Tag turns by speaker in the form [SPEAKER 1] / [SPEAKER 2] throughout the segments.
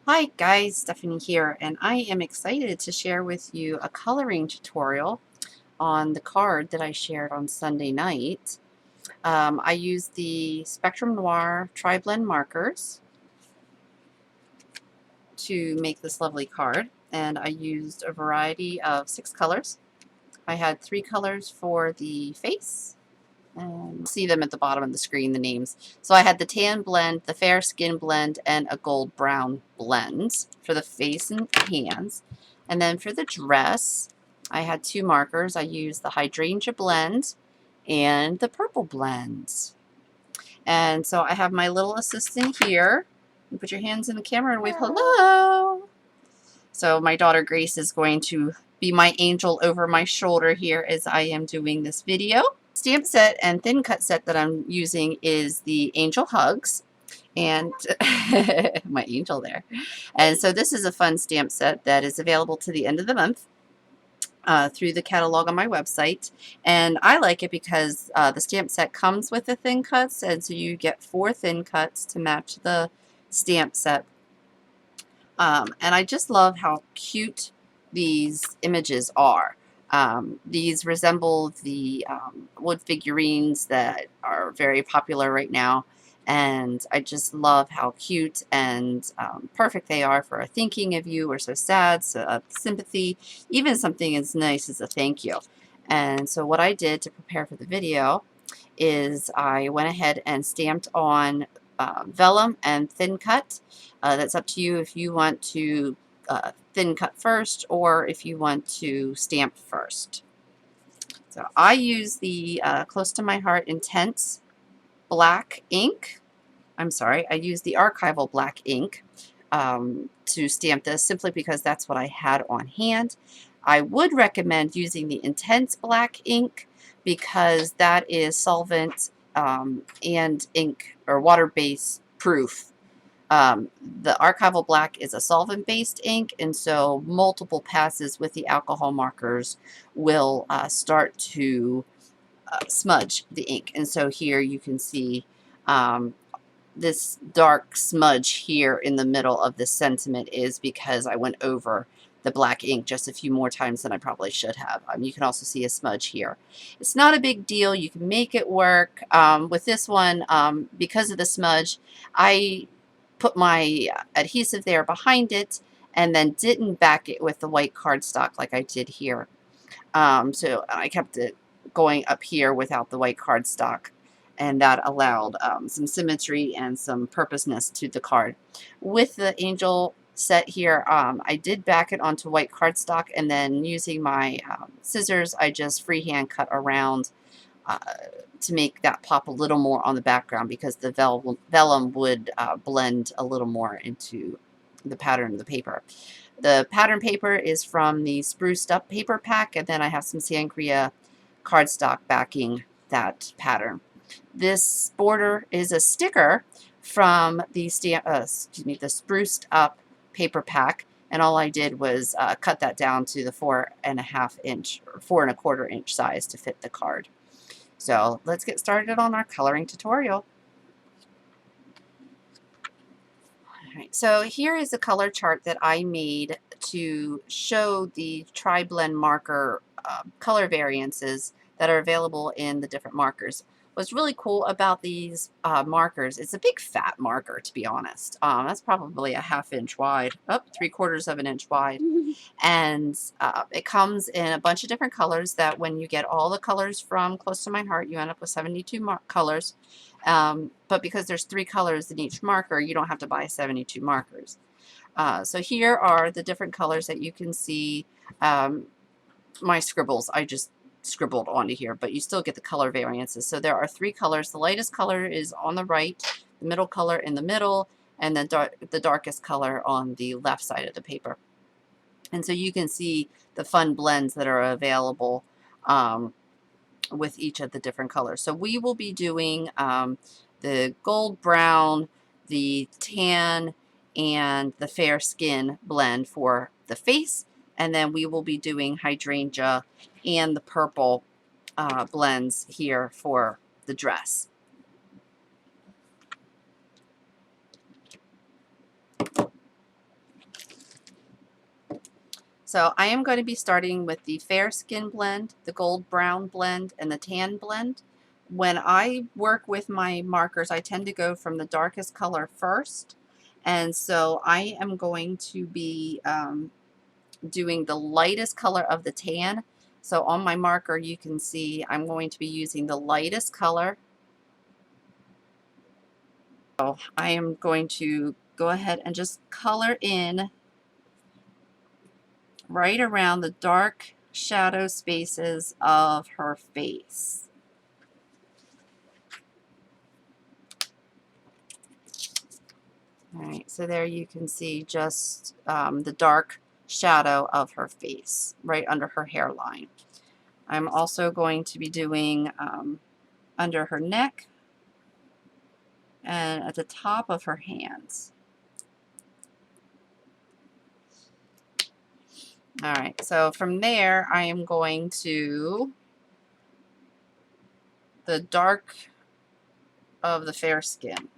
[SPEAKER 1] Hi guys, Stephanie here, and I am excited to share with you a coloring tutorial on the card that I shared on Sunday night. I used the Spectrum Noir Triblend Markers to make this lovely card, and I used a variety of 6 colors. I had 3 colors for the face, and see them at the bottom of the screen, the names. So I had the tan blend, the fair skin blend, and a gold brown blend for the face and hands. And then for the dress, I had 2 markers. I used the hydrangea blend and the purple blend. And so I have my little assistant here. You put your hands in the camera and wave hello. So my daughter Grace is going to be my angel over my shoulder here as I am doing this video. Stamp set and thin cut set that I'm using is the Angel Hugs, and my angel there. And so this is a fun stamp set that is available to the end of the month through the catalog on my website. And I like it because the stamp set comes with the thin cuts, and so you get 4 thin cuts to match the stamp set. And I just love how cute these images are. These resemble the wood figurines that are very popular right now, and I just love how cute and perfect they are for a thinking of you or so sad, so sympathy, even something as nice as a thank you. And so what I did to prepare for the video is I went ahead and stamped on vellum and thin cut. That's up to you if you want to thin cut first or if you want to stamp first. So I use the Close to My Heart Intense black ink. I'm sorry, I use the archival black ink to stamp this simply because that's what I had on hand. I would recommend using the intense black ink because that is solvent and ink or water-based proof. The archival black is a solvent-based ink, and so multiple passes with the alcohol markers will start to smudge the ink. And so here you can see this dark smudge here in the middle of this sentiment is because I went over the black ink just a few more times than I probably should have. You can also see a smudge here. It's not a big deal. You can make it work. With this one, because of the smudge, I put my adhesive there behind it and then didn't back it with the white cardstock like I did here. So I kept it going up here without the white cardstock, and that allowed some symmetry and some purposeness to the card. With the angel set here, I did back it onto white cardstock, and then using my scissors, I just freehand cut around to make that pop a little more on the background because the vellum would blend a little more into the pattern of the paper. The pattern paper is from the Spruced Up paper pack, and then I have some sangria cardstock backing that pattern. This border is a sticker from the the Spruced Up paper pack, and all I did was cut that down to the 4.5 inch or 4.25 inch size to fit the card. So let's get started on our coloring tutorial. Alright, so here is a color chart that I made to show the tri-blend marker color variances that are available in the different markers. What's really cool about these markers, it's a big fat marker, to be honest. That's probably a 1/2 inch wide, 3/4 of an inch wide. And it comes in a bunch of different colors that when you get all the colors from Close to My Heart, you end up with 72 colors. But because there's 3 colors in each marker, you don't have to buy 72 markers. So here are the different colors that you can see. My scribbles, I just scribbled onto here, but you still get the color variances. So there are 3 colors. The lightest color is on the right, the middle color in the middle, and the darkest color on the left side of the paper. And so you can see the fun blends that are available with each of the different colors. So we will be doing the gold brown, the tan, and the fair skin blend for the face. And then we will be doing hydrangea and the purple blends here for the dress. So I am going to be starting with the fair skin blend, the gold brown blend, and the tan blend. When I work with my markers, I tend to go from the darkest color first. And so I am going to be doing the lightest color of the tan. So on my marker, you can see I'm going to be using the lightest color. So I am going to go ahead and just color in right around the dark shadow spaces of her face. All right, so there you can see just the dark shadow of her face right under her hairline. I'm also going to be doing under her neck and at the top of her hands. All right, so from there I am going to the dark of the fair skin.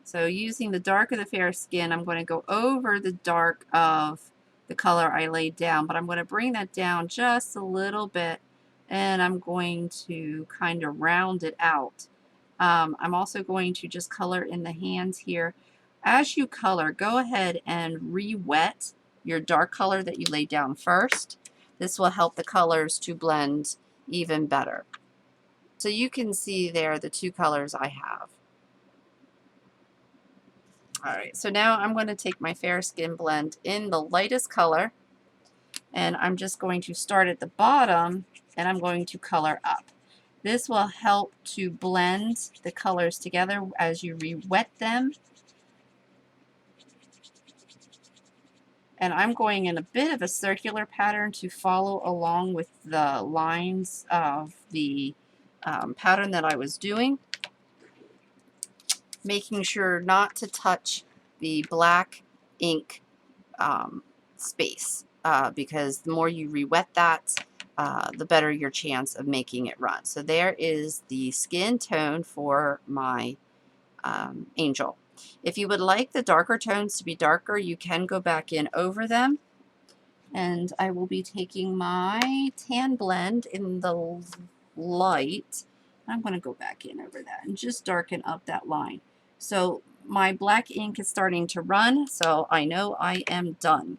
[SPEAKER 1] So using the dark of the fair skin, I'm going to go over the dark of the color I laid down, but I'm going to bring that down just a little bit, and I'm going to kind of round it out. I'm also going to just color in the hands here. As you color, go ahead and re-wet your dark color that you laid down first. This will help the colors to blend even better. So you can see there the two colors I have. All right, so now I'm going to take my fair skin blend in the lightest color, and I'm just going to start at the bottom, and I'm going to color up. This will help to blend the colors together as you re-wet them. And I'm going in a bit of a circular pattern to follow along with the lines of the pattern that I was doing, making sure not to touch the black ink space because the more you re-wet that, the better your chance of making it run. So there is the skin tone for my angel. If you would like the darker tones to be darker, you can go back in over them. And I will be taking my tan blend in the light. I'm going to go back in over that and just darken up that line. So my black ink is starting to run, so I know I am done.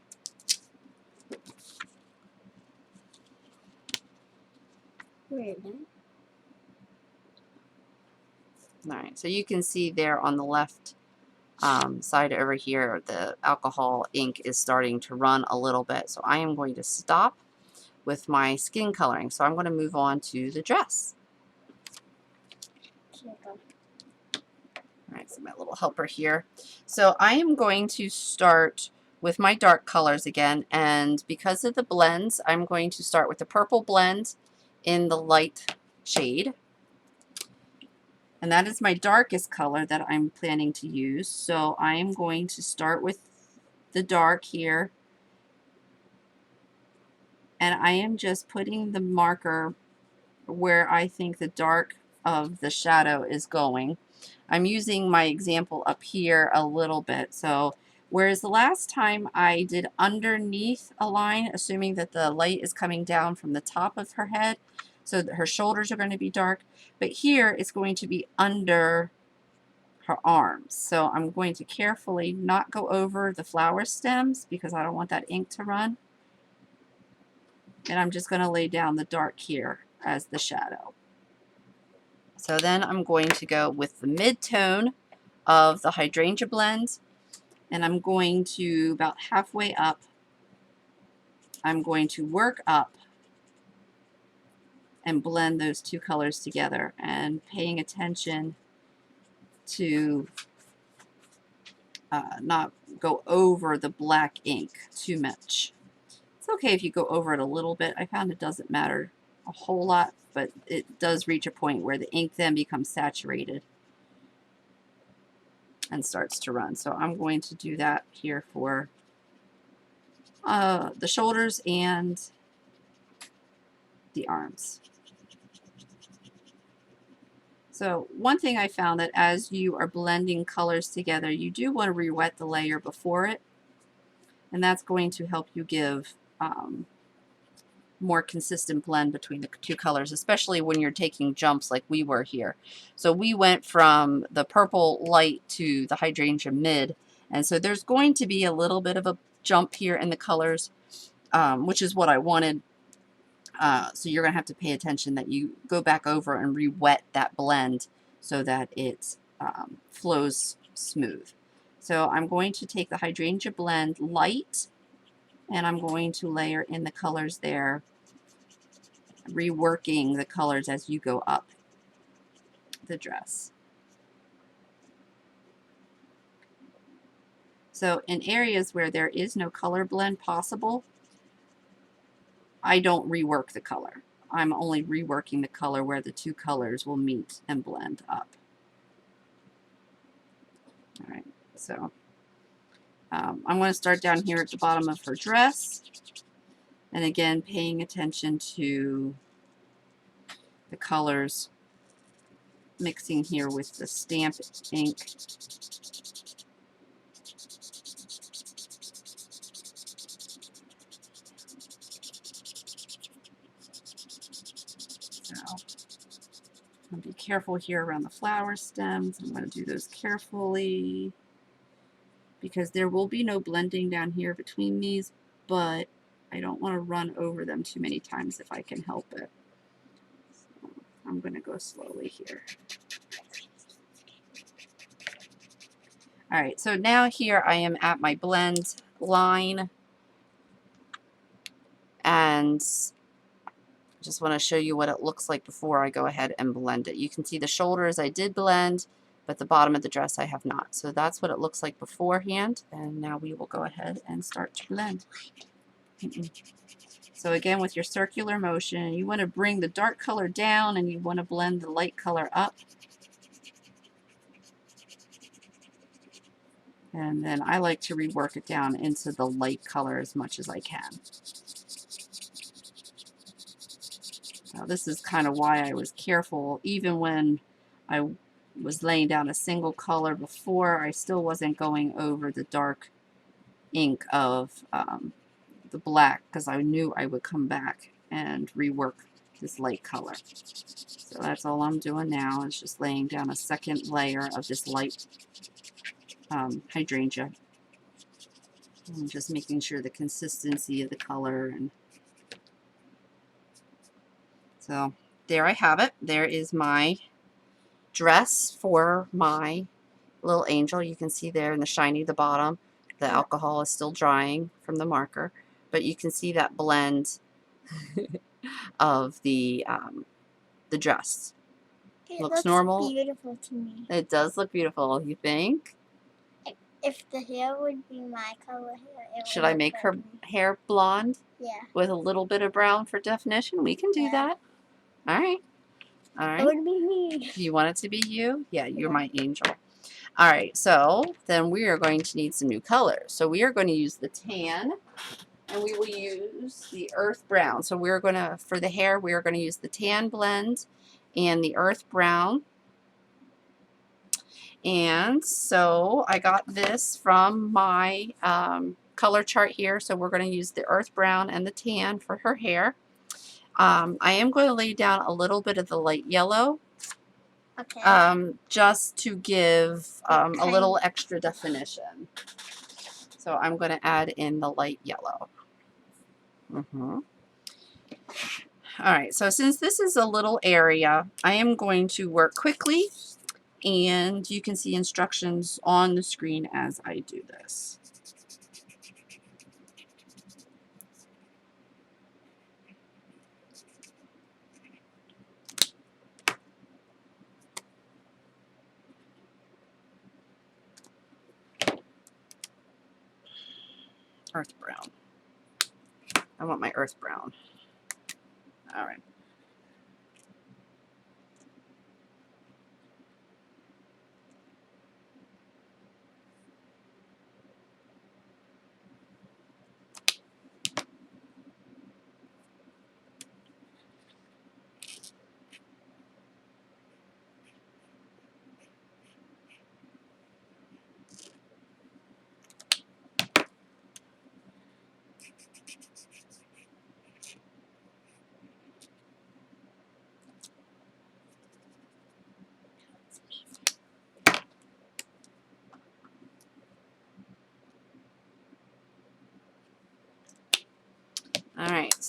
[SPEAKER 2] Wait a minute.
[SPEAKER 1] All right, so you can see there on the left side over here, the alcohol ink is starting to run a little bit. So I am going to stop with my skin coloring. So I'm going to move on to the dress. All right, so my little helper here. So I am going to start with my dark colors again, and because of the blends, I'm going to start with the purple blend in the light shade. And that is my darkest color that I'm planning to use. So I am going to start with the dark here. And I am just putting the marker where I think the dark of the shadow is going. I'm using my example up here a little bit. So whereas the last time I did underneath a line, assuming that the light is coming down from the top of her head, so that her shoulders are going to be dark, but here it's going to be under her arms. So I'm going to carefully not go over the flower stems because I don't want that ink to run. And I'm just going to lay down the dark here as the shadow. So then I'm going to go with the mid-tone of the hydrangea blend, and I'm going to about halfway up, I'm going to work up and blend those two colors together and paying attention to not go over the black ink too much. It's okay if you go over it a little bit. I found it doesn't matter a whole lot, but it does reach a point where the ink then becomes saturated and starts to run. So I'm going to do that here for the shoulders and the arms. So one thing I found that as you are blending colors together, you do want to re-wet the layer before it, and that's going to help you give more consistent blend between the two colors, especially when you're taking jumps like we were here. So we went from the purple light to the hydrangea mid, and so there's going to be a little bit of a jump here in the colors, which is what I wanted. So you're going to have to pay attention that you go back over and re-wet that blend so that it flows smooth. So I'm going to take the hydrangea blend light, and I'm going to layer in the colors there, reworking the colors as you go up the dress. So in areas where there is no color blend possible, I don't rework the color. I'm only reworking the color where the two colors will meet and blend up. All right, so I'm going to start down here at the bottom of her dress, and again paying attention to the colors mixing here with the stamp ink. So I'll be careful here around the flower stems. I'm going to do those carefully because there will be no blending down here between these, but I don't want to run over them too many times if I can help it. So I'm going to go slowly here. All right, so now here I am at my blend line, and just want to show you what it looks like before I go ahead and blend it. You can see the shoulders I did blend, but the bottom of the dress I have not. So that's what it looks like beforehand, and now we will go ahead and start to blend. So again, with your circular motion, you want to bring the dark color down and you want to blend the light color up. And then I like to rework it down into the light color as much as I can. Now this is kind of why I was careful. Even when I was laying down a single color before, I still wasn't going over the dark ink of the black because I knew I would come back and rework this light color. So that's all I'm doing now is just laying down a second layer of this light hydrangea. And just making sure the consistency of the color. And so there I have it. There is my dress for my little angel. You can see there in the shiny the bottom. The alcohol is still drying from the marker, but you can see that blend of the dress.
[SPEAKER 2] It
[SPEAKER 1] Looks
[SPEAKER 2] looks
[SPEAKER 1] normal.
[SPEAKER 2] beautiful to me.
[SPEAKER 1] It does look beautiful, you think?
[SPEAKER 2] If the hair would be my color hair, it
[SPEAKER 1] Should
[SPEAKER 2] would
[SPEAKER 1] I
[SPEAKER 2] look
[SPEAKER 1] make her
[SPEAKER 2] better.
[SPEAKER 1] hair blonde
[SPEAKER 2] Yeah.
[SPEAKER 1] with a little bit of brown for definition? We can do
[SPEAKER 2] Yeah.
[SPEAKER 1] that. All right. All
[SPEAKER 2] It
[SPEAKER 1] right.
[SPEAKER 2] would be me.
[SPEAKER 1] You want it to be you? Yeah, you're
[SPEAKER 2] Yeah.
[SPEAKER 1] my angel. All right, so then we are going to need some new colors. So we are going to use the tan, and we will use the earth brown. So we're going to, for the hair, we are going to use the tan blend and the earth brown. And so I got this from my color chart here. So we're going to use the earth brown and the tan for her hair. I am going to lay down a little bit of the light yellow,
[SPEAKER 2] Okay.
[SPEAKER 1] just to give a
[SPEAKER 2] Okay.
[SPEAKER 1] little extra definition. So I'm going to add in the light yellow. All right, so since this is a little area, I am going to work quickly, and you can see instructions on the screen as I do this. Earth brown. I want my earth brown. All right.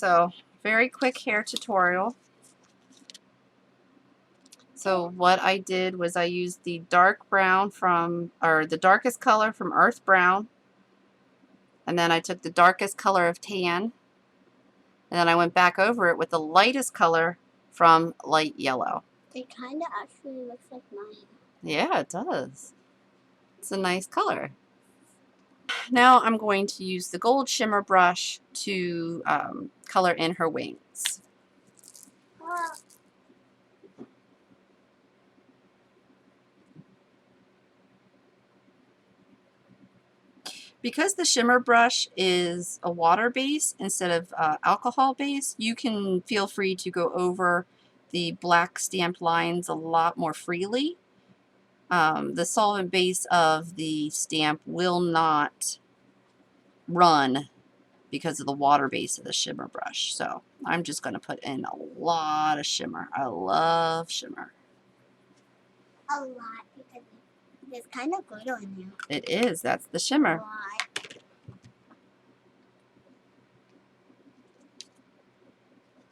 [SPEAKER 1] so very quick hair tutorial. So what I did was I used the dark brown or the darkest color from Earth Brown, and then I took the darkest color of tan, and then I went back over it with the lightest color from Light Yellow.
[SPEAKER 2] It kind of actually looks like mine.
[SPEAKER 1] Yeah, it does. It's a nice color. Now I'm going to use the gold shimmer brush to color in her wings.
[SPEAKER 2] Oh,
[SPEAKER 1] Because the shimmer brush is a water base instead of alcohol base, you can feel free to go over the black stamped lines a lot more freely. The solvent base of the stamp will not run because of the water base of the shimmer brush. So I'm just going to put in a lot of shimmer. I love shimmer.
[SPEAKER 2] a lot because there's kind of glitter in there.
[SPEAKER 1] It is. That's the
[SPEAKER 2] A
[SPEAKER 1] shimmer.
[SPEAKER 2] lot.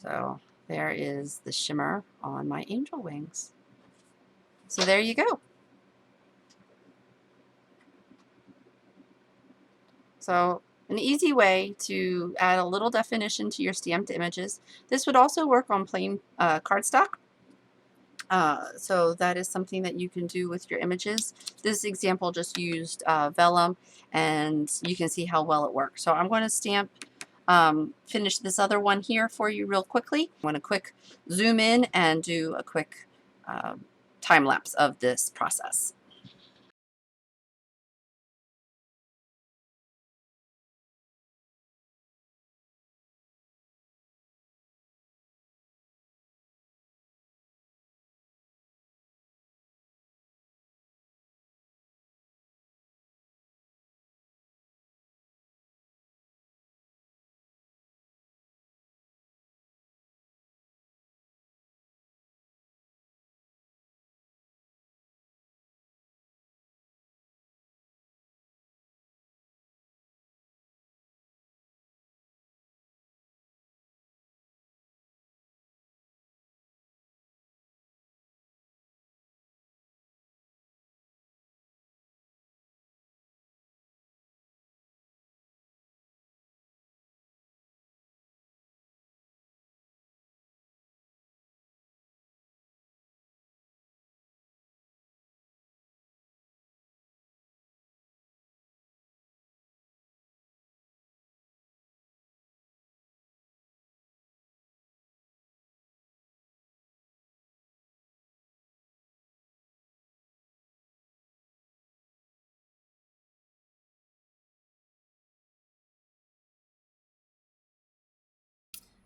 [SPEAKER 1] So there is the shimmer on my angel wings. So there you go. So an easy way to add a little definition to your stamped images. This would also work on plain cardstock. So that is something that you can do with your images. This example just used vellum, and you can see how well it works. So I'm going to finish this other one here for you real quickly. I'm going to quick zoom in and do a quick time lapse of this process.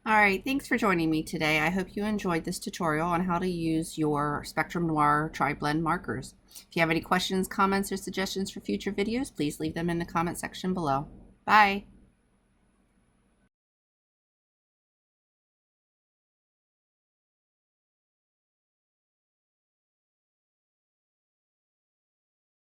[SPEAKER 1] Alright, thanks for joining me today. I hope you enjoyed this tutorial on how to use your Spectrum Noir Triblend markers. If you have any questions, comments, or suggestions for future videos, please leave them in the comment section below. Bye!